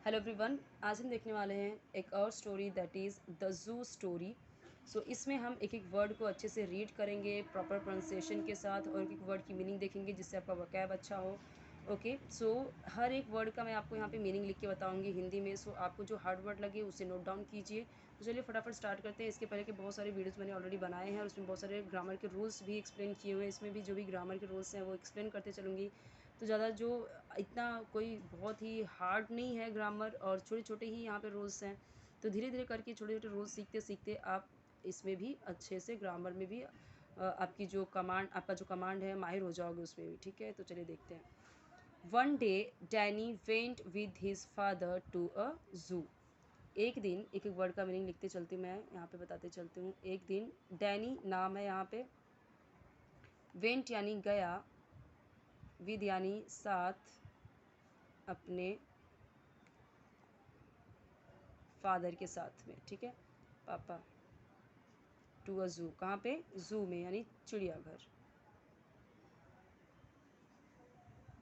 Hello everyone, आज हम देखने वाले हैं एक और story that is the zoo story. So इसमें हम एक एक वर्ड को अच्छे से रीड करेंगे प्रॉपर प्रोनाउंसिएशन के साथ और एक एक वर्ड की मीनिंग देखेंगे जिससे आपका वोकैब अच्छा हो। ओके, सो हर एक वर्ड का मैं आपको यहाँ पे मीनिंग लिख के बताऊँगी हिंदी में। सो आपको जो हार्ड वर्ड लगे उसे नोट डाउन कीजिए। तो चलिए फटाफट स्टार्ट करते हैं। इसके पहले के बहुत सारे वीडियोज़ मैंने ऑलरेडी बनाए हैं और उसमें बहुत सारे ग्रामर के रूल्स भी एक्सप्लेन किए हुए हैं। इसमें भी जो भी ग्रामर के रूल्स हैं वो एक्सप्लेन करते चलूँगी। तो ज़्यादा जो इतना कोई बहुत ही हार्ड नहीं है ग्रामर, और छोटे छोटे ही यहाँ पे रूल्स हैं। तो धीरे धीरे करके छोटे छोटे रूल्स सीखते सीखते आप इसमें भी अच्छे से ग्रामर में भी आपका जो कमांड है माहिर हो जाओगे उसमें भी। ठीक है, तो चलिए देखते हैं। One day Danny went with his father to a zoo. एक दिन एक एक वर्ड का मीनिंग लिखते चलती हूँ, मैं यहाँ पे बताते चलती हूँ। एक दिन, डैनी नाम है यहाँ पे, वेंट यानी गया, विद यानी साथ, अपने फादर के साथ में, ठीक है, पापा, टू अ जू, कहाँ पे, जू में यानी चिड़ियाघर,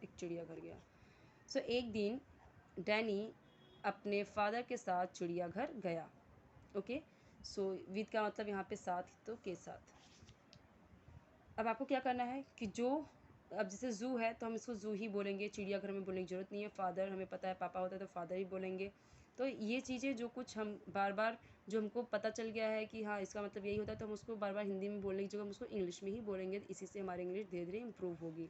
एक चिड़ियाघर गया। सो एक दिन डैनी अपने फादर के साथ चिड़ियाघर गया। ओके, सो विद का मतलब यहाँ पे साथ, तो के साथ। अब आपको क्या करना है कि जो, अब जैसे ज़ू है तो हम इसको ज़ू ही बोलेंगे, चिड़ियाघर में बोलने की ज़रूरत नहीं है। फादर हमें पता है, पापा होता है तो फादर ही बोलेंगे। तो ये चीज़ें जो कुछ हम बार बार, जो हमको पता चल गया है कि हाँ इसका मतलब यही होता है, तो हम उसको बार बार हिंदी में बोलने की जगह हम उसको इंग्लिश में ही बोलेंगे। इसी से हमारी इंग्लिश धीरे धीरे इम्प्रूव होगी।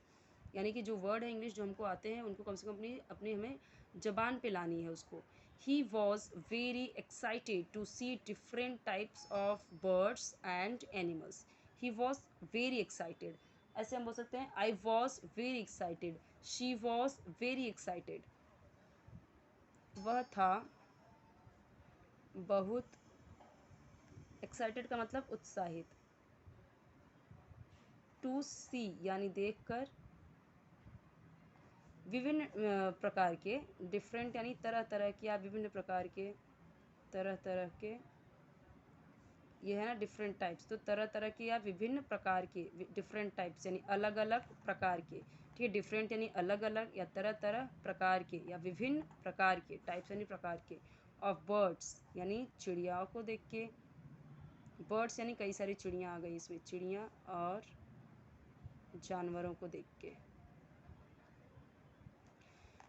यानी कि जो वर्ड है इंग्लिश जो हमको आते हैं उनको कम से कम अपनी अपनी हमें ज़बान पे लानी है उसको। He was very excited to see different types of birds and animals. He was very excited, ऐसे हम बोल सकते हैं I was very excited, she was very excited. वह था बहुत, एक्साइटेड का मतलब उत्साहित, टू सी यानी देखकर, विभिन्न प्रकार के, डिफरेंट यानी तरह तरह के या विभिन्न प्रकार के, तरह तरह के, ये है ना डिफरेंट टाइप्स, तो तरह तरह के या विभिन्न प्रकार के, डिफरेंट टाइप्स यानी अलग अलग प्रकार के। ठीक है, डिफरेंट यानी अलग अलग या तरह तरह प्रकार के या विभिन्न प्रकार के, टाइप्स यानी प्रकार के, ऑफ बर्ड्स यानी चिड़ियाओं को देख के, बर्ड्स यानी कई सारी चिड़ियाँ आ गई इसमें, चिड़ियाँ और जानवरों को देख के।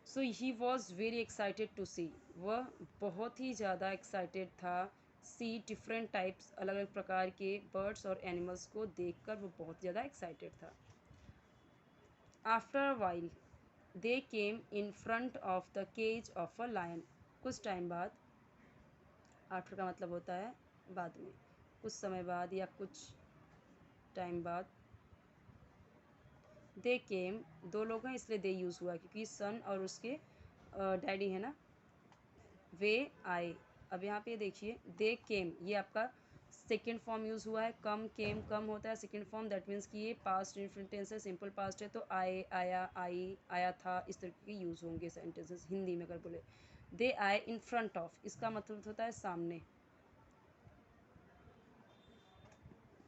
So he was very excited to see, वह बहुत ही ज़्यादा एक्साइटेड था, सी डिफरेंट टाइप्स अलग अलग प्रकार के बर्ड्स और एनिमल्स को देखकर वो बहुत ज़्यादा एक्साइटेड था। After a while they came in front of the cage of a lion. कुछ टाइम बाद, आफ्टर का मतलब होता है बाद में, कुछ समय बाद या कुछ टाइम बाद। दे केम, दो लोग हैं इसलिए दे यूज़ हुआ क्योंकि सन और उसके डैडी है ना, वे आए। अब यहाँ पे देखिए दे केम, ये आपका सेकेंड फॉर्म यूज़ हुआ है। कम, केम, कम होता है सेकेंड फॉर्म, दैट मीन्स कि ये पास्ट इंफिनिट टेंस है, सिंपल पास्ट है। तो आए, आया, आई, आया था, इस तरह के यूज़ होंगे सेंटेंसेस हिंदी में अगर बोले। दे आए इन फ्रंट ऑफ, इसका मतलब होता है सामने।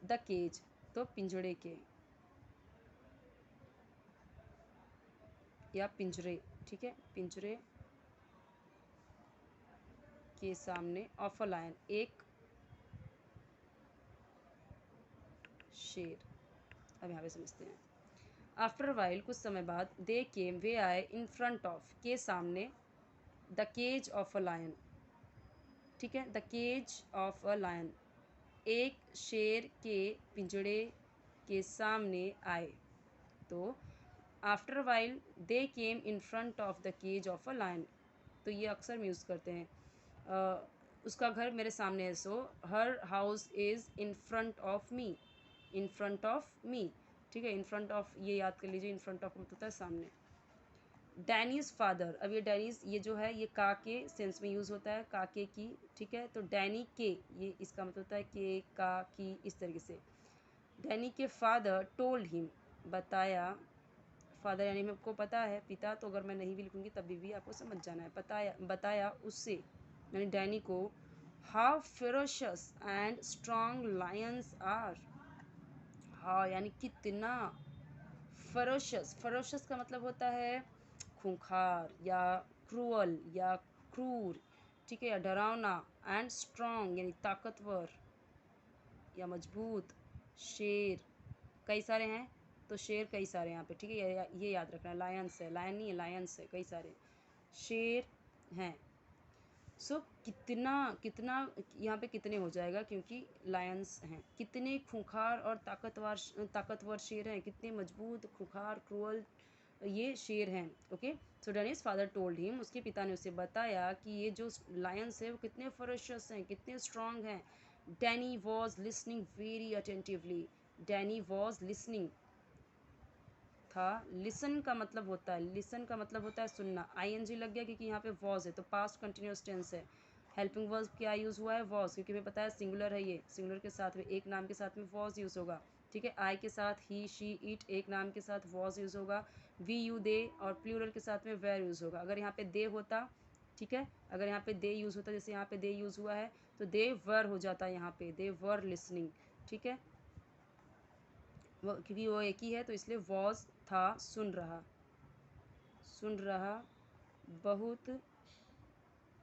द केज, तो पिंजड़े के या पिंजरे, ठीक है, पिंजरे के सामने, ऑफ अ लायन, एक शेर। अब यहाँ पे समझते हैं। आफ्टर वाइल, कुछ समय बाद, दे केम, वे आए, इन फ्रंट ऑफ, के सामने, the cage of a lion, ठीक है, the cage of a lion, एक शेर के पिंजड़े के सामने आए। तो after while they came in front of the cage of a lion, तो ये अक्सर हम यूज़ करते हैं। उसका घर मेरे सामने है, so her house is in front of me, in front of me, ठीक है। इन फ्रंट ऑफ ये याद कर लीजिए, इन फ्रंट ऑफ मतलब होता है सामने। डैनीज फादर, अब ये डैनीज ये जो है ये का के सेंस में यूज़ होता है, काके की, ठीक है। तो डैनी के, ये इसका मतलब होता है के, का, की, इस तरीके से। डैनी के फादर टोल्ड हिम, बताया, फादर यानी मेरे को पता है पिता, तो अगर मैं नहीं भी लिखूँगी तभी भी आपको समझ जाना है, बताया, बताया उससे यानी डैनी को, how ferocious and strong lions are. हाँ यानी कितना, फरोशस, फरोशस का मतलब होता है खूंखार या क्रूअल या क्रूर, ठीक है, या डरावना, एंड स्ट्रॉन्ग यानी ताकतवर या मजबूत। शेर कई सारे हैं, तो शेर कई सारे यहाँ पे, ठीक है, ये याद रखना। लायंस है, लायन नहीं है, लायंस है, कई सारे शेर हैं। सो कितना कितना यहाँ पे कितने हो जाएगा, क्योंकि लायंस हैं। कितने खूंखार और ताकतवर शेर हैं, कितने मजबूत, खूंखार, क्रूअल ये शेर हैं। ओके, सो डैनीज फादर टोल्ड हिम, उसके पिता ने उसे बताया कि ये जो लायंस है वो कितने फरोशियस हैं, कितने स्ट्रांग हैं। Danny was listening very attentively. Danny was listening था। लिसन का मतलब होता है, लिसन का मतलब होता है सुनना। आईएनजी लग गया क्योंकि यहाँ पे वॉज है, तो पास्ट कंटिन्यूस टेंस है। हेल्पिंग वर्ब क्या यूज़ हुआ है, वॉज, क्योंकि हमें पता है सिंगुलर है, ये सिंगुलर के साथ में एक नाम के साथ में वॉज यूज़ होगा। ठीक है, आई के साथ ही, शी, इट, एक नाम के साथ वॉज यूज़ होगा। वी, यू, दे, और प्लूरल के साथ में वेर यूज़ होगा। अगर यहाँ पे दे होता, ठीक है, अगर यहाँ पे दे यूज़ होता, जैसे यहाँ पे दे यूज़ हुआ है, तो दे वर हो जाता, यहाँ पे दे वर लिसनिंग। ठीक है, वो क्योंकि वो एक ही है तो इसलिए वॉज था, सुन रहा, सुन रहा बहुत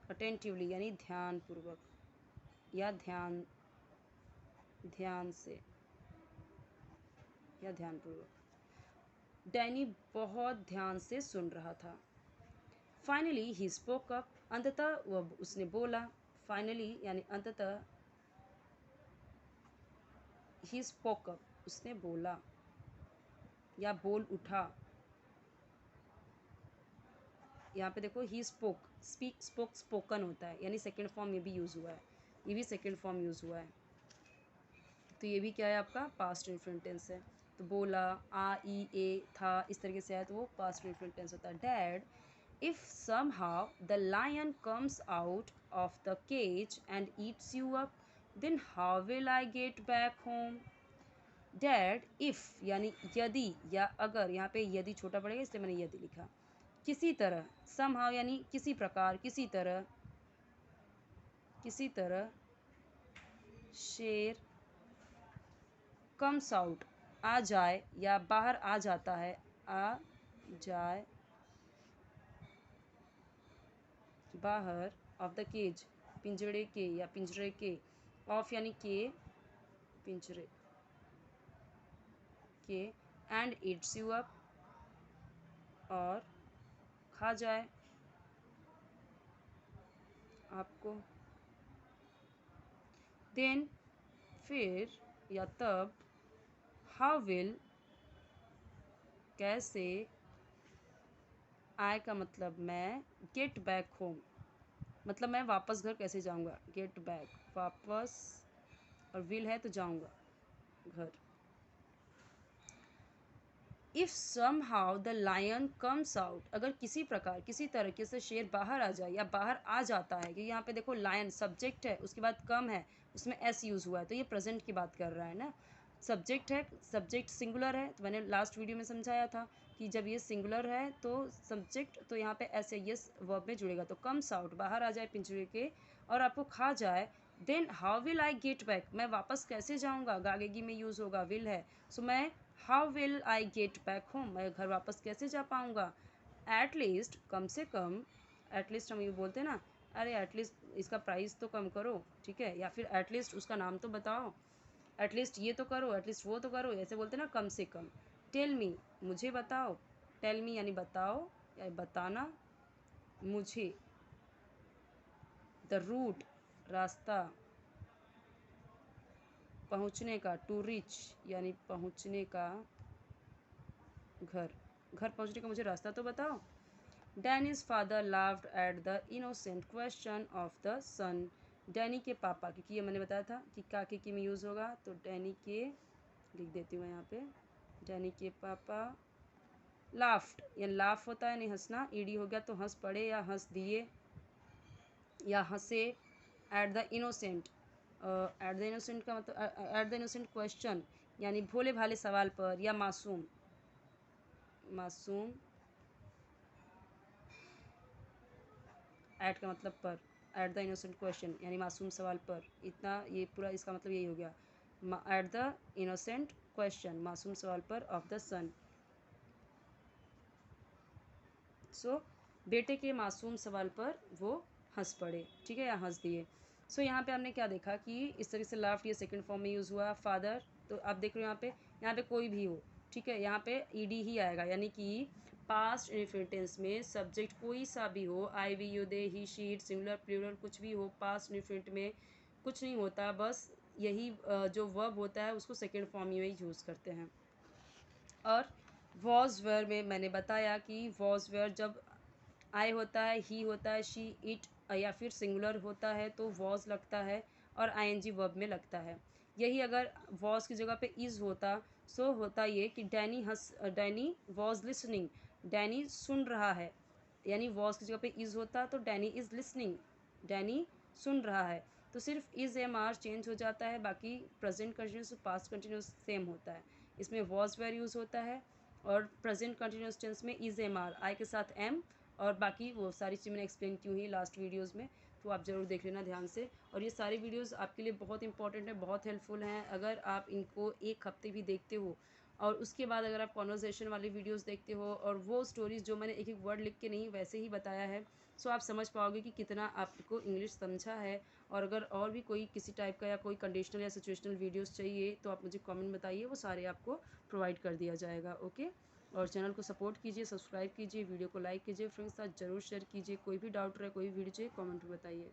अटेंटिवली यानी ध्यानपूर्वक या ध्यान से या ध्यानपूर्वक। डैनी बहुत ध्यान से सुन रहा था। फाइनली ही स्पोक अप, अंततः वह उसने बोला। फाइनली यानी अंततः, ही स्पोक अप उसने बोला या बोल उठा। यहाँ पे देखो he spoke, speak, spoke, spoken होता है, यानी सेकेंड फॉर्म ये भी यूज़ हुआ है, ये भी सेकेंड फॉर्म यूज़ हुआ है, तो ये भी क्या है आपका पास्ट इन्फ्लुएंट टेंस है। तो बोला, आ, ई, ए, था, इस तरीके से आया तो वो पास्ट इन्फ्लुएंट टेंस होता है। Dad, if somehow the lion comes out of the cage and eats you up, then how will I get back home. Dad, if यानी यदि या अगर, यहाँ पे यदि छोटा पड़ेगा इसलिए मैंने यदि लिखा। किसी तरह, समहाउ यानी किसी प्रकार, किसी तरह, किसी तरह, शेर, कम्स आउट आ जाए या बाहर आ जाता है, आ जाए बाहर, ऑफ द केज पिंजड़े के या पिंजरे के, ऑफ यानी के, पिंजरे के, एंड इट्स यू अप और खा जाए आपको। देन फिर या तब, हाउ विल कैसे, आई का मतलब मैं, गेट बैक होम मतलब मैं वापस घर कैसे जाऊंगा, गेट बैक वापस, और विल है तो जाऊंगा घर। If somehow the lion comes out, अगर किसी प्रकार किसी तरीके से शेर बाहर आ जाए या बाहर आ जाता है, क्योंकि यहाँ पे देखो लायन सब्जेक्ट है, उसके बाद कम है, उसमें एस यूज़ हुआ है, तो ये प्रेजेंट की बात कर रहा है ना। सब्जेक्ट है, सब्जेक्ट सिंगुलर है, तो मैंने लास्ट वीडियो में समझाया था कि जब ये सिंगुलर है तो सब्जेक्ट, तो यहाँ पे एस यस वर्ब में जुड़ेगा, तो कम्स आउट बाहर आ जाए पिंजरे के और आपको खा जाए, then how will I get back, मैं वापस कैसे जाऊँगा, गागेगी में यूज़ होगा, विल है, सो मैं how will I get back home, मैं घर वापस कैसे जा पाऊँगा। एट लीस्ट कम से कम, एटलीस्ट हम ये बोलते हैं ना, अरे एटलीस्ट इसका प्राइस तो कम करो, ठीक है, या फिर एटलीस्ट उसका नाम तो बताओ, एटलीस्ट ये तो करो, एटलीस्ट वो तो करो, ऐसे बोलते हैं ना, कम से कम। टेल मी मुझे बताओ, टेल मी यानी बताओ या बताना मुझे। द रूट रास्ता, पहुँचने का, टू रिच यानी पहुँचने का, घर घर पहुँचने का मुझे रास्ता तो बताओ। Danny's father laughed at the innocent question of the son, Danny के पापा, क्योंकि ये मैंने बताया था कि काके की में यूज़ होगा, तो डैनी के लिख देती हूँ यहाँ पे, डैनी के पापा। लाफ्ड या लाफ होता है नहीं हंसना, ईडी हो गया तो हंस पड़े या हंस दिए या हंसे। Eight the innocent, eight the innocent का मतलब एट द इनोसेंट क्वेश्चन यानी भोले भाले सवाल पर, या मासूम, मासूम, एट का मतलब पर, एट द इनोसेंट क्वेश्चन यानी मासूम सवाल पर, इतना ये पूरा इसका मतलब यही हो गया, एट द इनोसेंट क्वेश्चन मासूम सवाल पर ऑफ द सन। सो बेटे के मासूम सवाल पर वो हंस पड़े, ठीक है, या हंस दिए। सो यहाँ पे हमने क्या देखा कि इस तरीके से लाफ्ड ये सेकंड फॉर्म में यूज़ हुआ। फादर, तो आप देख रहे हो यहाँ पे कोई भी हो, ठीक है, यहाँ पे ईडी ही आएगा, यानी कि पास्ट इंडेफिनिट टेंस में सब्जेक्ट कोई सा भी हो, I we you they he she it singular plural कुछ भी हो, पास्ट इंडेफिनिट में कुछ नहीं होता, बस यही जो वर्ब होता है उसको सेकेंड फॉर्म में ही यूज़ करते हैं। और वॉज वेयर में मैंने बताया कि वॉज वेयर जब आई होता है, ही होता है, शी इट या फिर सिंगुलर होता है तो वॉज लगता है और आईएनजी वर्ब में लगता है। यही अगर वॉज की जगह पे इज़ होता सो होता ये कि डैनी वॉज लिसनिंग, डैनी सुन रहा है, यानी वॉज की जगह पे इज़ होता तो डैनी इज़ लिसनिंग, डैनी सुन रहा है। तो सिर्फ इज़ एम आर चेंज हो जाता है, बाकी प्रेजेंट कंटिन्यूस और पास्ट कंटिन्यूस सेम होता है। इसमें वॉज वेयर यूज़ होता है और प्रेजेंट कंटिन्यूस टेंस में इज़ एम आर, आई के साथ एम, और बाकी वो सारी चीज़ मैंने एक्सप्लेन की हुई लास्ट वीडियोज़ में, तो आप ज़रूर देख लेना ध्यान से। और ये सारी वीडियोज़ आपके लिए बहुत इंपॉर्टेंट है, बहुत हेल्पफुल हैं। अगर आप इनको एक हफ्ते भी देखते हो और उसके बाद अगर आप कॉन्वर्सेशन वाली वीडियोज़ देखते हो और वो स्टोरीज़ जो मैंने एक एक वर्ड लिख के नहीं वैसे ही बताया है, सो आप समझ पाओगे कि कितना आपको इंग्लिश समझा है। और अगर और भी कोई किसी टाइप का या कोई कंडीशनल या सिचुएशनल वीडियोज़ चाहिए तो आप मुझे कमेंट बताइए, वो सारे आपको प्रोवाइड कर दिया जाएगा। ओके, और चैनल को सपोर्ट कीजिए, सब्सक्राइब कीजिए, वीडियो को लाइक कीजिए, फ्रेंड्स के साथ जरूर शेयर कीजिए। कोई भी डाउट रहे, कोई भी वीडियो चाहिए, कमेंट में बताइए।